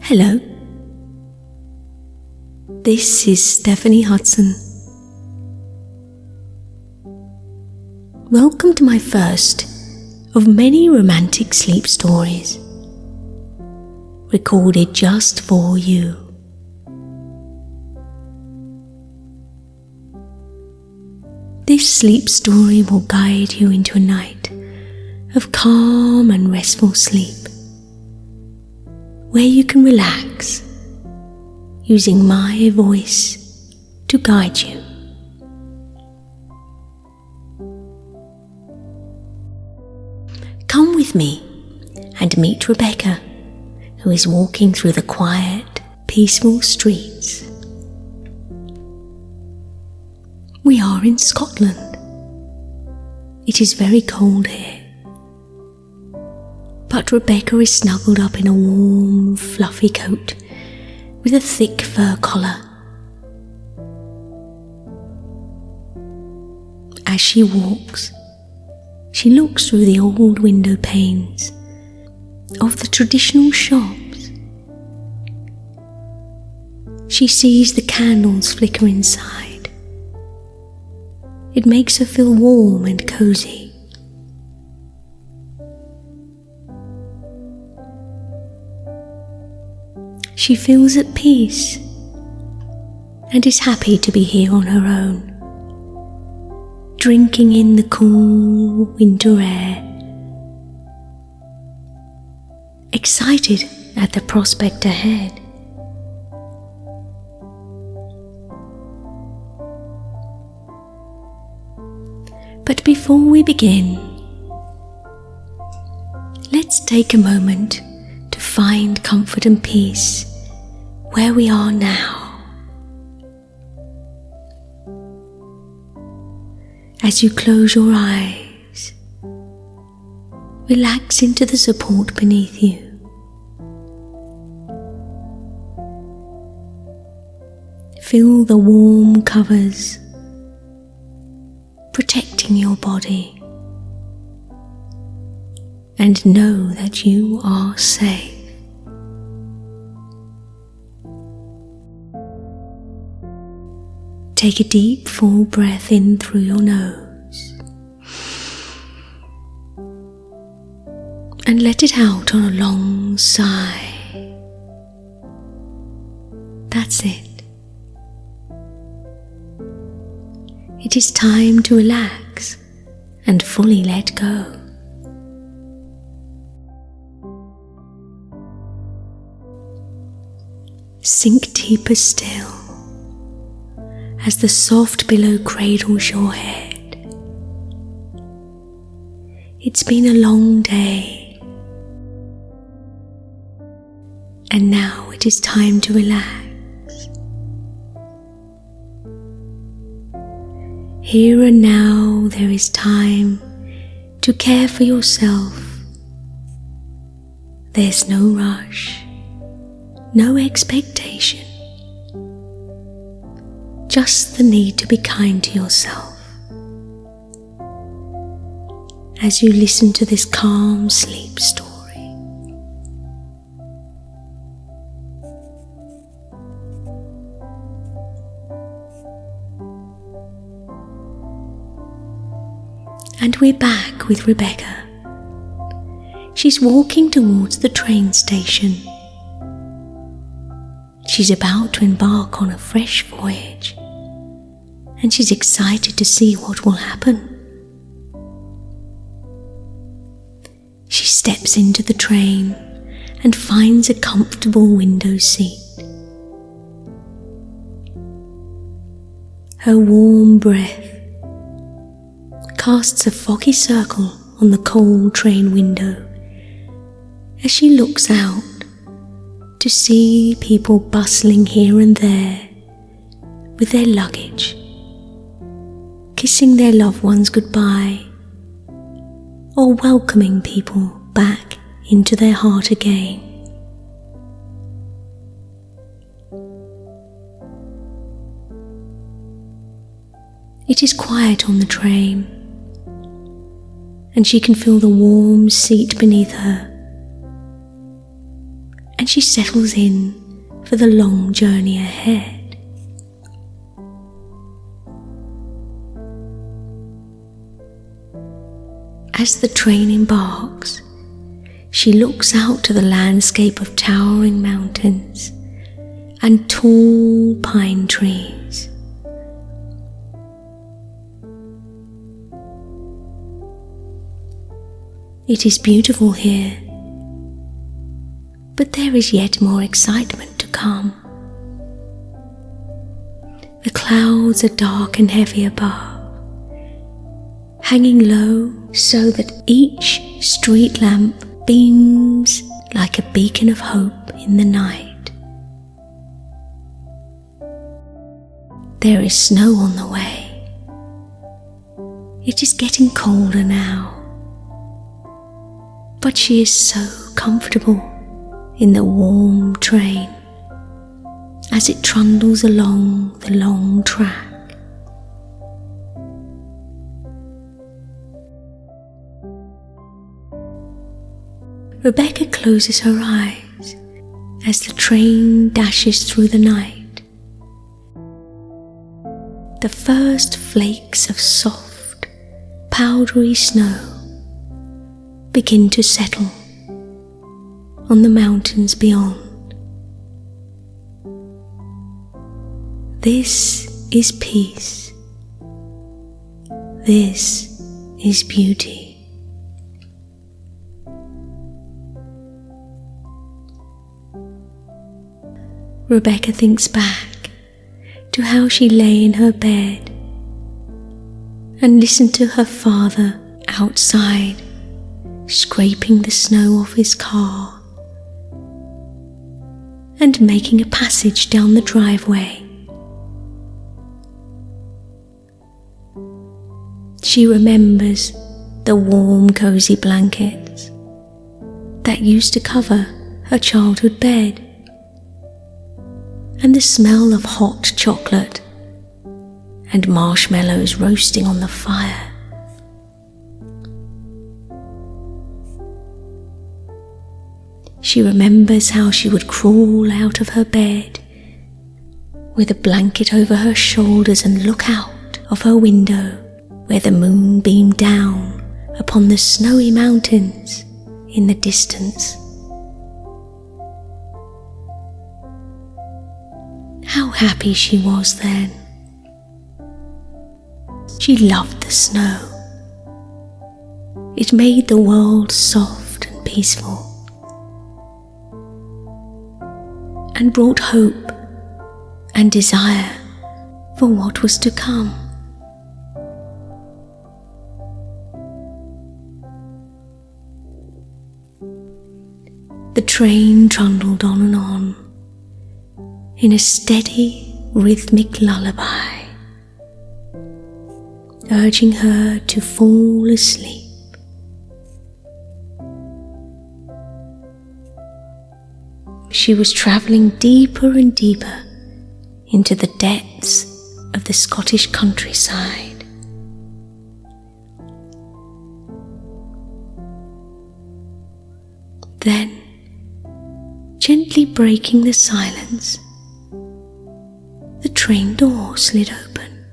Hello, this is Stephanie Hudson. Welcome to my first of many romantic sleep stories, recorded just for you. This sleep story will guide you into a night of calm and restful sleep, where you can relax using my voice to guide you. Come with me and meet Rebecca, who is walking through the quiet, peaceful streets. We are in Scotland. It is very cold here, but Rebecca is snuggled up in a warm, fluffy coat with a thick fur collar. As she walks, she looks through the old window panes of the traditional shops. She sees the candles flicker inside. It makes her feel warm and cozy. She feels at peace and is happy to be here on her own, drinking in the cool winter air, excited at the prospect ahead. But before we begin, let's take a moment to find comfort and peace where we are now. As you close your eyes, relax into the support beneath you. Feel the warm covers protecting your body, and know that you are safe. Take a deep, full breath in through your nose and let it out on a long sigh. That's it. It is time to relax and fully let go. Sink deeper still as the soft pillow cradles your head. It's been a long day, and now it is time to relax. Here and now there is time to care for yourself. There's no rush, no expectation. Just the need to be kind to yourself as you listen to this calm sleep story. And we're back with Rebecca. She's walking towards the train station. She's about to embark on a fresh voyage, and she's excited to see what will happen. She steps into the train and finds a comfortable window seat. Her warm breath casts a foggy circle on the cold train window as she looks out to see people bustling here and there with their luggage, kissing their loved ones goodbye, or welcoming people back into their heart again. It is quiet on the train, and she can feel the warm seat beneath her and she settles in for the long journey ahead. As the train embarks, she looks out to the landscape of towering mountains and tall pine trees. It is beautiful here, but there is yet more excitement to come. The clouds are dark and heavy above, hanging low so that each street lamp beams like a beacon of hope in the night. There is snow on the way. It is getting colder now, but she is so comfortable in the warm train as it trundles along the long track. Rebecca closes her eyes as the train dashes through the night. The first flakes of soft, powdery snow begin to settle on the mountains beyond. This is peace. This is beauty. Rebecca thinks back to how she lay in her bed and listened to her father outside scraping the snow off his car and making a passage down the driveway. She remembers the warm, cozy blankets that used to cover her childhood bed, and the smell of hot chocolate and marshmallows roasting on the fire. She remembers how she would crawl out of her bed with a blanket over her shoulders and look out of her window where the moon beamed down upon the snowy mountains in the distance. How happy she was then. She loved the snow. It made the world soft and peaceful, and brought hope and desire for what was to come. The train trundled on and on in a steady, rhythmic lullaby, urging her to fall asleep. She was travelling deeper and deeper into the depths of the Scottish countryside. Then, gently breaking the silence, the train door slid open,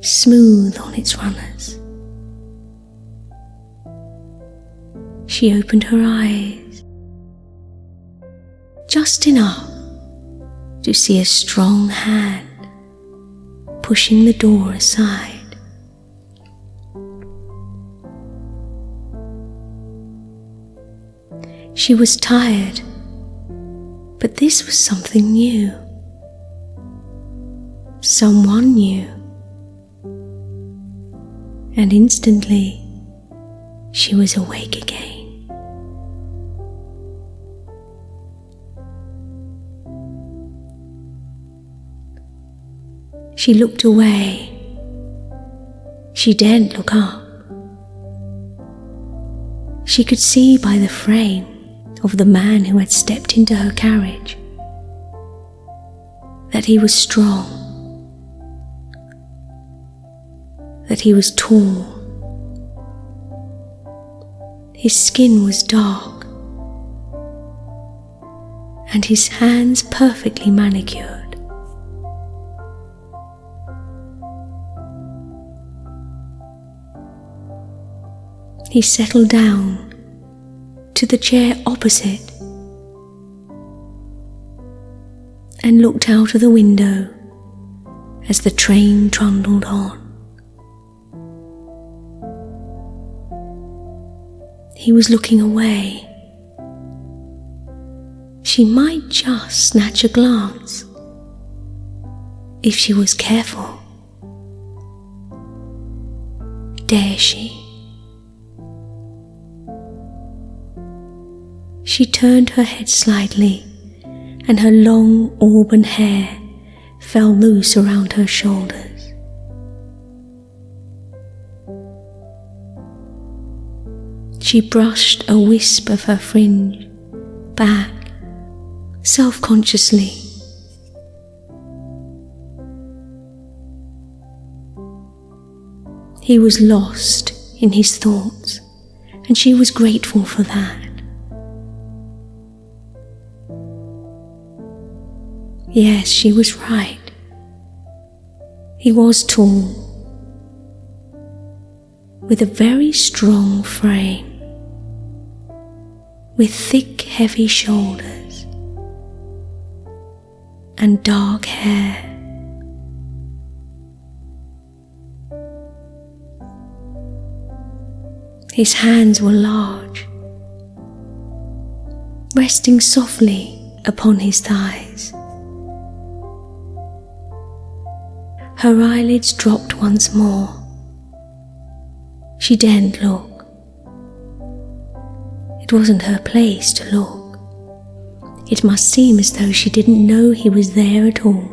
smooth on its runners. She opened her eyes, just enough to see a strong hand pushing the door aside. She was tired, but this was something new. Someone new. And instantly, she was awake again. She looked away. She daren't look up. She could see by the frame of the man who had stepped into her carriage that he was strong, that he was tall. His skin was dark, and his hands perfectly manicured. He settled down to the chair opposite and looked out of the window as the train trundled on. He was looking away. She might just snatch a glance if she was careful. Dare she? She turned her head slightly, and her long auburn hair fell loose around her shoulders. She brushed a wisp of her fringe back, self-consciously. He was lost in his thoughts, and she was grateful for that. Yes, she was right. He was tall, with a very strong frame, with thick, heavy shoulders and dark hair. His hands were large, resting softly upon his thighs. Her eyelids dropped once more. She daren't look. It wasn't her place to look. It must seem as though she didn't know he was there at all.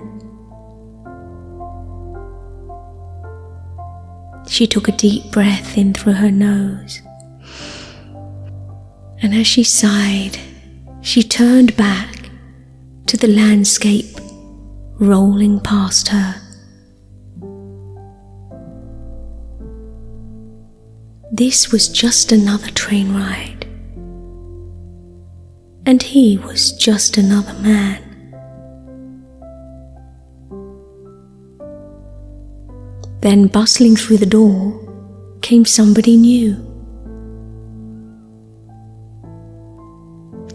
She took a deep breath in through her nose, and as she sighed, she turned back to the landscape rolling past her. This was just another train ride, and he was just another man. Then, bustling through the door, came somebody new.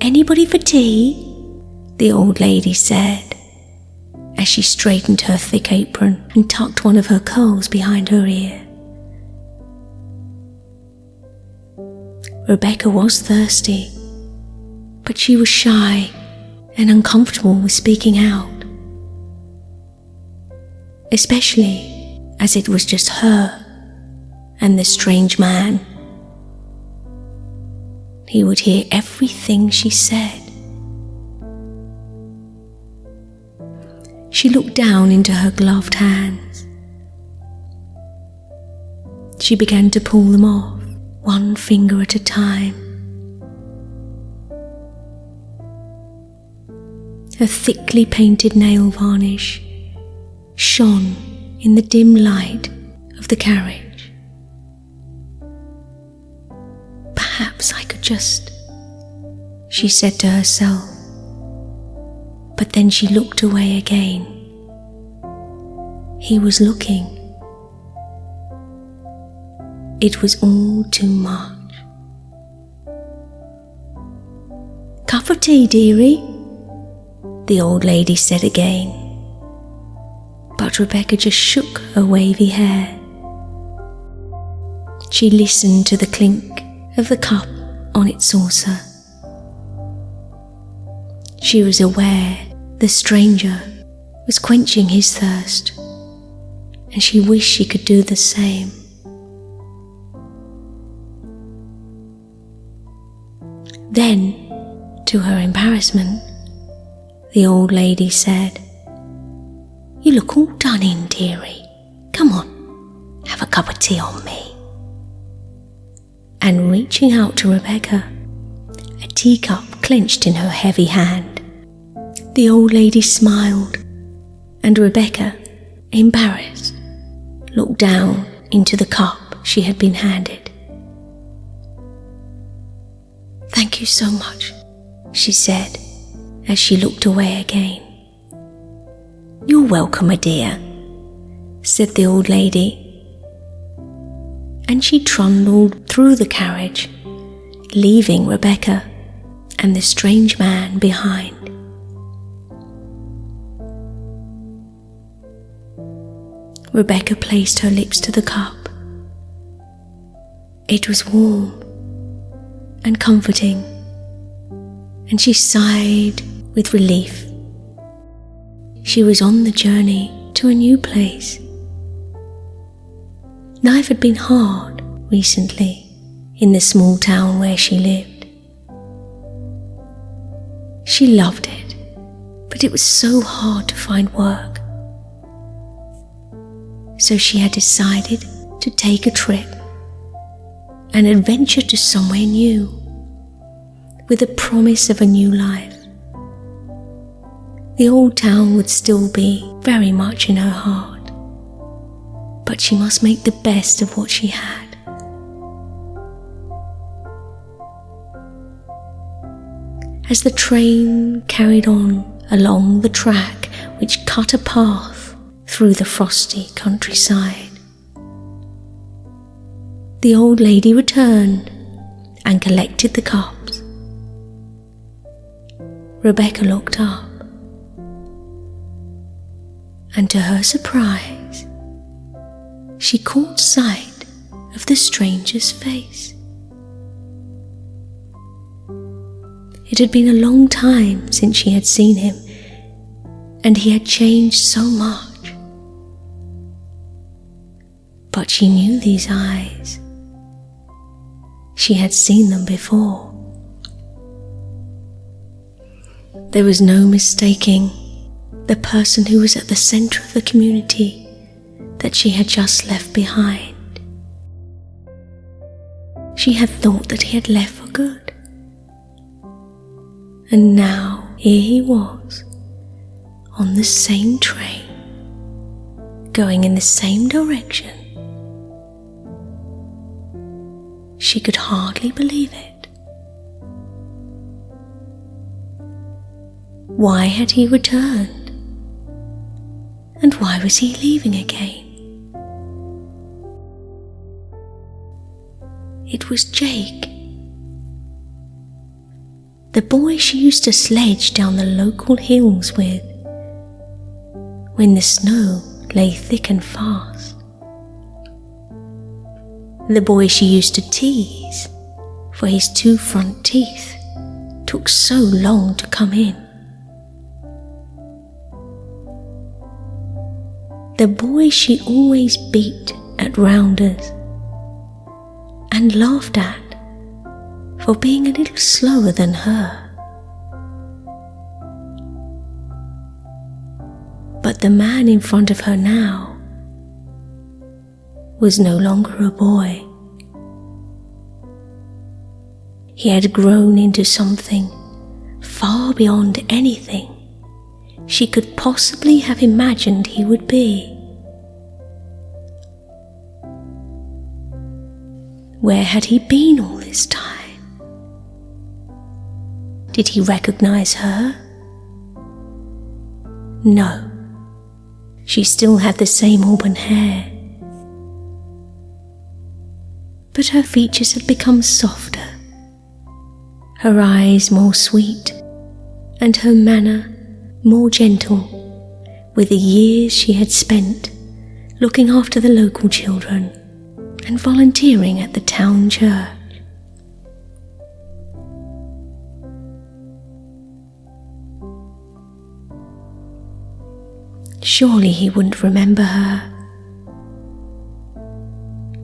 "Anybody for tea?" the old lady said, as she straightened her thick apron and tucked one of her curls behind her ear. Rebecca was thirsty, but she was shy and uncomfortable with speaking out, especially as it was just her and the strange man. He would hear everything she said. She looked down into her gloved hands. She began to pull them off, one finger at a time. Her thickly painted nail varnish shone in the dim light of the carriage. "Perhaps I could just," she said to herself, but then she looked away again. He was looking. It was all too much. "Cup of tea, dearie?" the old lady said again. But Rebecca just shook her wavy hair. She listened to the clink of the cup on its saucer. She was aware the stranger was quenching his thirst, and she wished she could do the same. Then, to her embarrassment, the old lady said, "You look all done in, dearie. Come on, have a cup of tea on me." And reaching out to Rebecca, a teacup clenched in her heavy hand, the old lady smiled, and Rebecca, embarrassed, looked down into the cup she had been handed. "Thank you so much," she said, as she looked away again. "You're welcome, my dear," said the old lady, and she trundled through the carriage, leaving Rebecca and the strange man behind. Rebecca placed her lips to the cup. It was warm and comforting, and she sighed with relief. She was on the journey to a new place. Life had been hard recently in the small town where she lived. She loved it, but it was so hard to find work. So she had decided to take a trip, an adventure to somewhere new, with the promise of a new life. The old town would still be very much in her heart, but she must make the best of what she had. As the train carried on along the track which cut a path through the frosty countryside, the old lady returned and collected the cups. Rebecca looked up, and to her surprise, she caught sight of the stranger's face. It had been a long time since she had seen him, and he had changed so much. But she knew these eyes. She had seen them before. There was no mistaking the person who was at the center of the community that she had just left behind. She had thought that he had left for good. And now here he was, on the same train, going in the same direction. She could hardly believe it. Why had he returned? And why was he leaving again? It was Jake, the boy she used to sledge down the local hills with when the snow lay thick and fast. The boy she used to tease for his 2 front teeth took so long to come in. The boy she always beat at rounders and laughed at for being a little slower than her. But the man in front of her now was no longer a boy. He had grown into something far beyond anything she could possibly have imagined he would be. Where had he been all this time? Did he recognize her? No. She still had the same auburn hair, but her features had become softer, her eyes more sweet, and her manner more gentle with the years she had spent looking after the local children and volunteering at the town church. Surely he wouldn't remember her.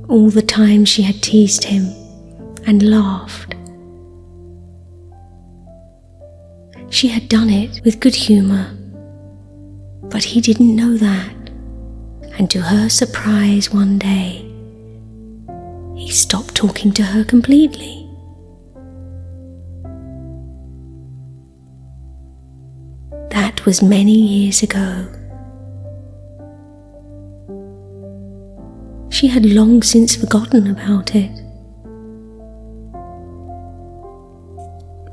All the time she had teased him and laughed. She had done it with good humour, but he didn't know that, and to her surprise one day, he stopped talking to her completely. That was many years ago. She had long since forgotten about it.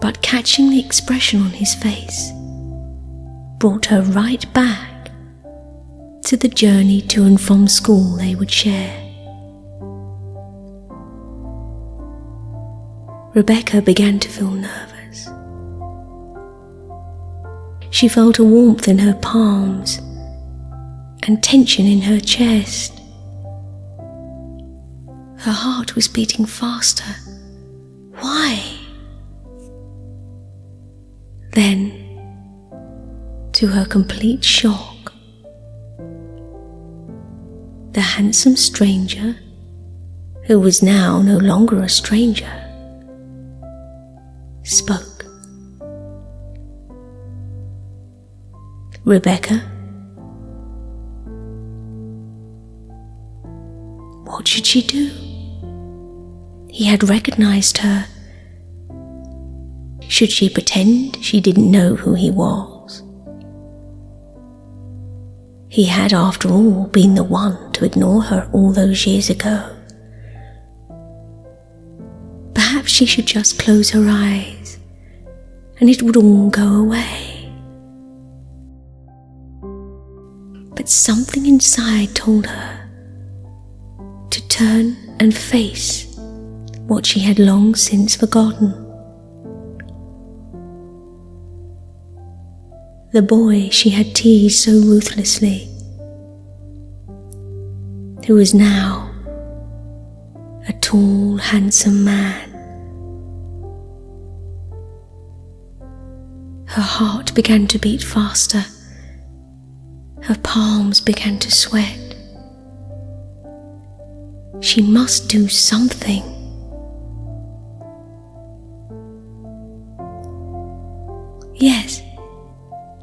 But catching the expression on his face, brought her right back to the journey to and from school they would share. Rebecca began to feel nervous. She felt a warmth in her palms and tension in her chest. Her heart was beating faster. Why? Then, to her complete shock, the handsome stranger, who was now no longer a stranger, spoke. Rebecca, what should she do? He had recognized her. Should she pretend she didn't know who he was? He had, after all, been the one to ignore her all those years ago. Perhaps she should just close her eyes, and it would all go away. But something inside told her to turn and face what she had long since forgotten. The boy she had teased so ruthlessly, who was now a tall, handsome man. Her heart began to beat faster. Her palms began to sweat. She must do something. Yes,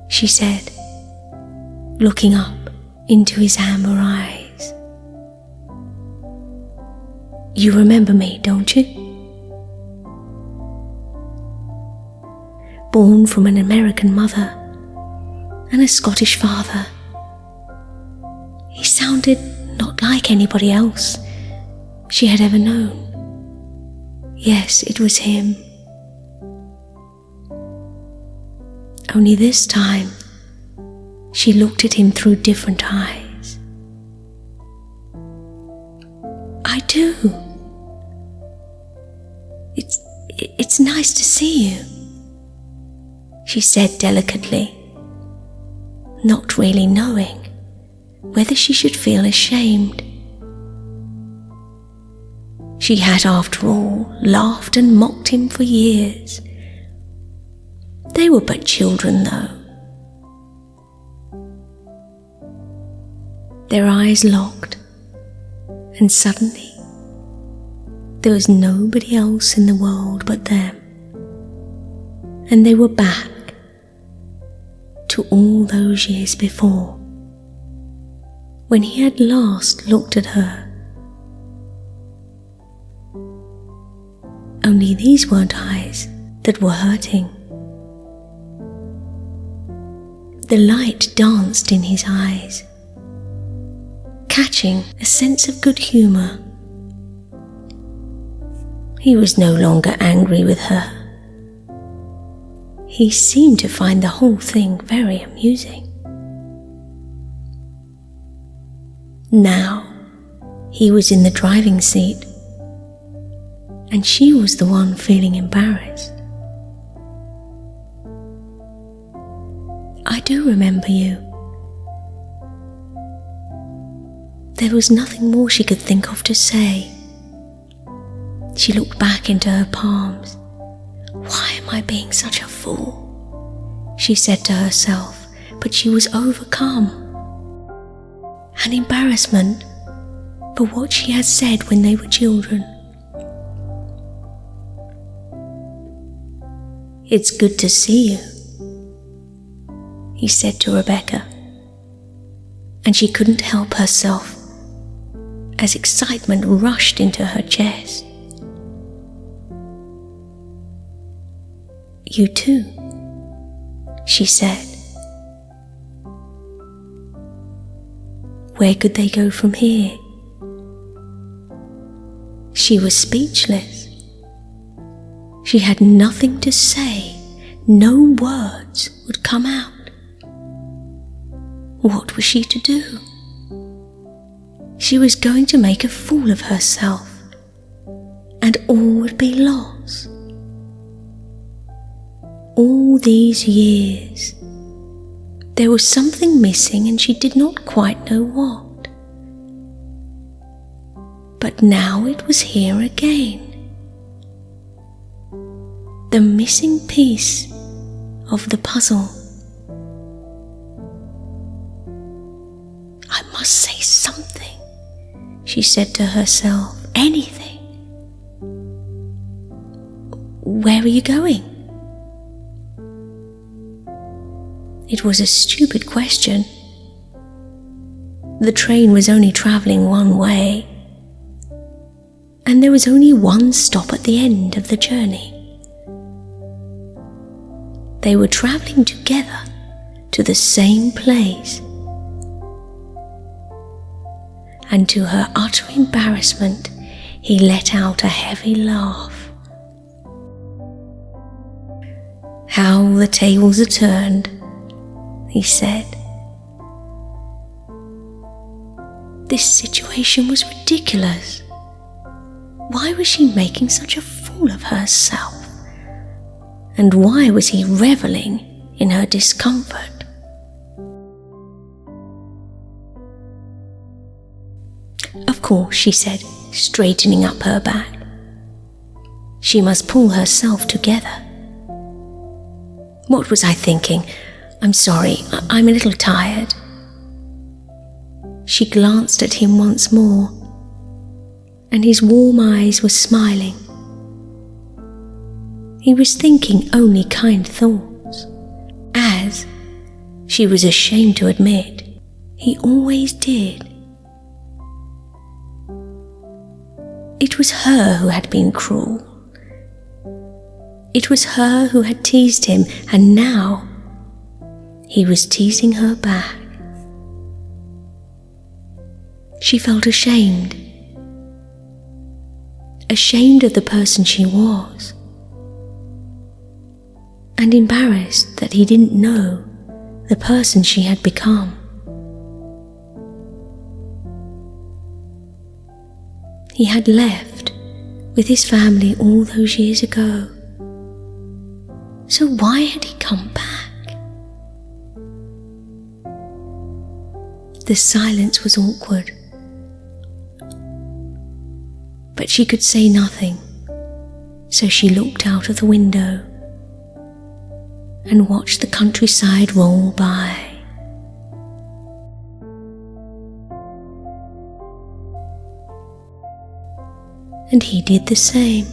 she said, looking up into his amber eyes. You remember me, don't you? Born from an American mother and a Scottish father. He sounded not like anybody else she had ever known. Yes, it was him. Only this time, she looked at him through different eyes. I do. It's nice to see you, she said delicately, not really knowing whether she should feel ashamed. She had, after all, laughed and mocked him for years. They were but children, though. Their eyes locked, and suddenly there was nobody else in the world but them, and they were back to all those years before, when he had last looked at her. Only these weren't eyes that were hurting. The light danced in his eyes, catching a sense of good humor. He was no longer angry with her. He seemed to find the whole thing very amusing. Now he was in the driving seat, and she was the one feeling embarrassed. I do remember you. There was nothing more she could think of to say. She looked back into her palms. Why am I being such a fool? She said to herself, but she was overcome. An embarrassment for what she had said when they were children. It's good to see you, he said to Rebecca, and she couldn't help herself as excitement rushed into her chest. You too, she said. Where could they go from here? She was speechless. She had nothing to say. No words would come out. What was she to do? She was going to make a fool of herself, and all would be lost. All these years, there was something missing and she did not quite know what. But now it was here again. The missing piece of the puzzle. I must say something, she said to herself. Anything. Where are you going? It was a stupid question. The train was only travelling one way, and there was only one stop at the end of the journey. They were travelling together to the same place. And to her utter embarrassment, he let out a heavy laugh. How the tables are turned, he said. This situation was ridiculous. Why was she making such a fool of herself? And why was he reveling in her discomfort? Of course, she said, straightening up her back. She must pull herself together. What was I thinking? I'm sorry, I'm a little tired. She glanced at him once more, and his warm eyes were smiling. He was thinking only kind thoughts, as, she was ashamed to admit, he always did. It was her who had been cruel. It was her who had teased him, and now he was teasing her back. She felt ashamed of the person she was, and embarrassed that he didn't know the person she had become. He had left with his family all those years ago. So why had he come back? The silence was awkward, but she could say nothing, so she looked out of the window and watched the countryside roll by. And he did the same.